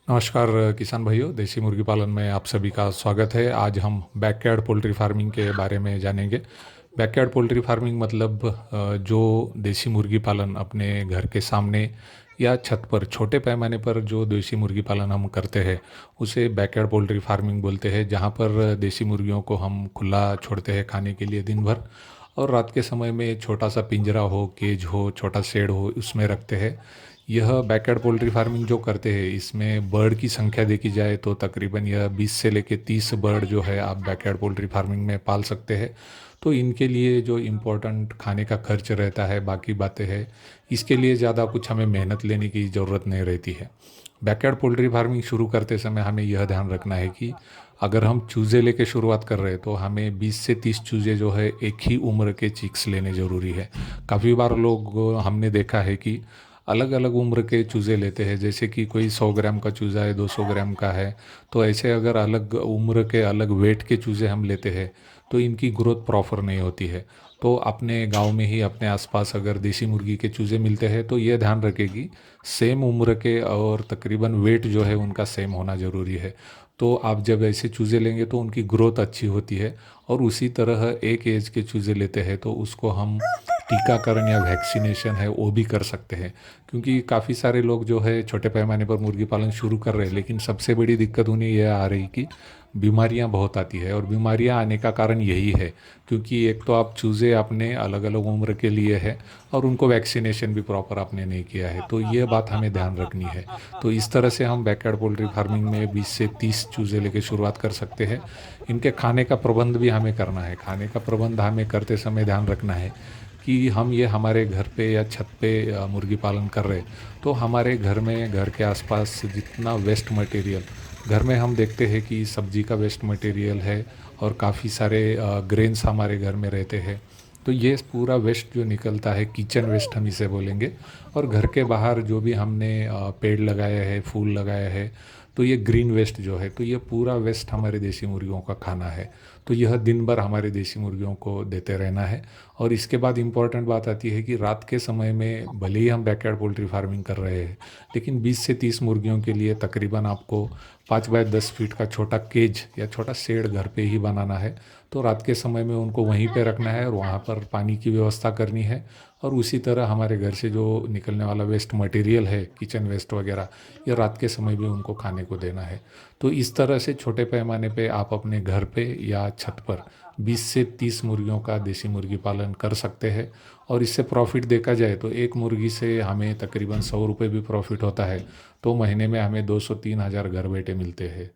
नमस्कार किसान भाइयों, देसी मुर्गी पालन में आप सभी का स्वागत है। आज हम बैकयार्ड पोल्ट्री फार्मिंग के बारे में जानेंगे। बैकयार्ड पोल्ट्री फार्मिंग मतलब जो देसी मुर्गी पालन अपने घर के सामने या छत पर छोटे पैमाने पर जो देसी मुर्गी पालन हम करते हैं उसे बैकयार्ड पोल्ट्री फार्मिंग बोलते हैं। जहाँ पर देसी मुर्गियों को हम खुला छोड़ते हैं खाने के लिए दिन भर, और रात के समय में छोटा सा पिंजरा हो, केज हो, छोटा शेड हो, उसमें रखते हैं। यह बैकयार्ड पोल्ट्री फार्मिंग जो करते हैं इसमें बर्ड की संख्या देखी जाए तो तकरीबन यह 20 से लेकर 30 बर्ड जो है आप बैकयार्ड पोल्ट्री फार्मिंग में पाल सकते हैं। तो इनके लिए जो इम्पोर्टेंट खाने का खर्च रहता है, बाकी बातें हैं, इसके लिए ज़्यादा कुछ हमें मेहनत लेने की ज़रूरत नहीं रहती है। बैकयार्ड पोल्ट्री फार्मिंग शुरू करते समय हमें यह ध्यान रखना है कि अगर हम चूज़े लेके शुरुआत कर रहे हैं तो हमें 20 से 30 चूज़े जो है एक ही उम्र के चिक्स लेने ज़रूरी है। काफ़ी बार लोग हमने देखा है कि अलग अलग उम्र के चूज़े लेते हैं, जैसे कि कोई 100 ग्राम का चूज़ा है, 200 ग्राम का है। तो ऐसे अगर अलग उम्र के अलग वेट के चूज़े हम लेते हैं तो इनकी ग्रोथ प्रॉपर नहीं होती है। तो अपने गांव में ही अपने आसपास अगर देसी मुर्गी के चूज़े मिलते हैं तो ये ध्यान रखें कि सेम उम्र के और तकरीबन वेट जो है उनका सेम होना ज़रूरी है। तो आप जब ऐसे चूज़े लेंगे तो उनकी ग्रोथ अच्छी होती है। और उसी तरह एक एज के चूज़े लेते हैं तो उसको हम टीकाकरण या वैक्सीनेशन है वो भी कर सकते हैं। क्योंकि काफ़ी सारे लोग जो है छोटे पैमाने पर मुर्गी पालन शुरू कर रहे हैं, लेकिन सबसे बड़ी दिक्कत उन्हें यह आ रही कि बीमारियां बहुत आती है। और बीमारियां आने का कारण यही है क्योंकि एक तो आप चूज़े आपने अलग अलग उम्र के लिए है और उनको वैक्सीनेशन भी प्रॉपर आपने नहीं किया है। तो ये बात हमें ध्यान रखनी है। तो इस तरह से हम बैकयार्ड पोल्ट्री फार्मिंग में 20 से 30 चूज़े लेके शुरुआत कर सकते हैं। इनके खाने का प्रबंध भी हमें करना है। खाने का प्रबंध हमें करते समय ध्यान रखना है कि हम ये हमारे घर पे या छत पे मुर्गी पालन कर रहे हैं तो हमारे घर में, घर के आसपास जितना वेस्ट मटेरियल घर में हम देखते हैं कि सब्जी का वेस्ट मटेरियल है और काफ़ी सारे ग्रेन्स हमारे घर में रहते हैं। तो ये पूरा वेस्ट जो निकलता है, किचन वेस्ट हम इसे बोलेंगे। और घर के बाहर जो भी हमने पेड़ लगाया है, फूल लगाया है, तो ये ग्रीन वेस्ट जो है, तो ये पूरा वेस्ट हमारे देसी मुर्गियों का खाना है। तो यह दिन भर हमारे देसी मुर्गियों को देते रहना है। और इसके बाद इम्पॉर्टेंट बात आती है कि रात के समय में भले ही हम बैकयार्ड पोल्ट्री फार्मिंग कर रहे हैं, लेकिन 20 से 30 मुर्गियों के लिए तकरीबन आपको 5 बाय 10 फीट का छोटा केज या छोटा शेड घर पे ही बनाना है। तो रात के समय में उनको वहीं पे रखना है और वहाँ पर पानी की व्यवस्था करनी है। और उसी तरह हमारे घर से जो निकलने वाला वेस्ट मटेरियल है, किचन वेस्ट वगैरह, ये रात के समय भी उनको खाने को देना है। तो इस तरह से छोटे पैमाने पे आप अपने घर पे या छत पर 20 से 30 मुर्गियों का देसी मुर्गी पालन कर सकते हैं। और इससे प्रॉफिट देखा जाए तो एक मुर्गी से हमें तकरीबन 100 रुपये भी प्रॉफिट होता है। तो महीने में हमें 200-3 हज़ार घर बैठे मिलते हैं।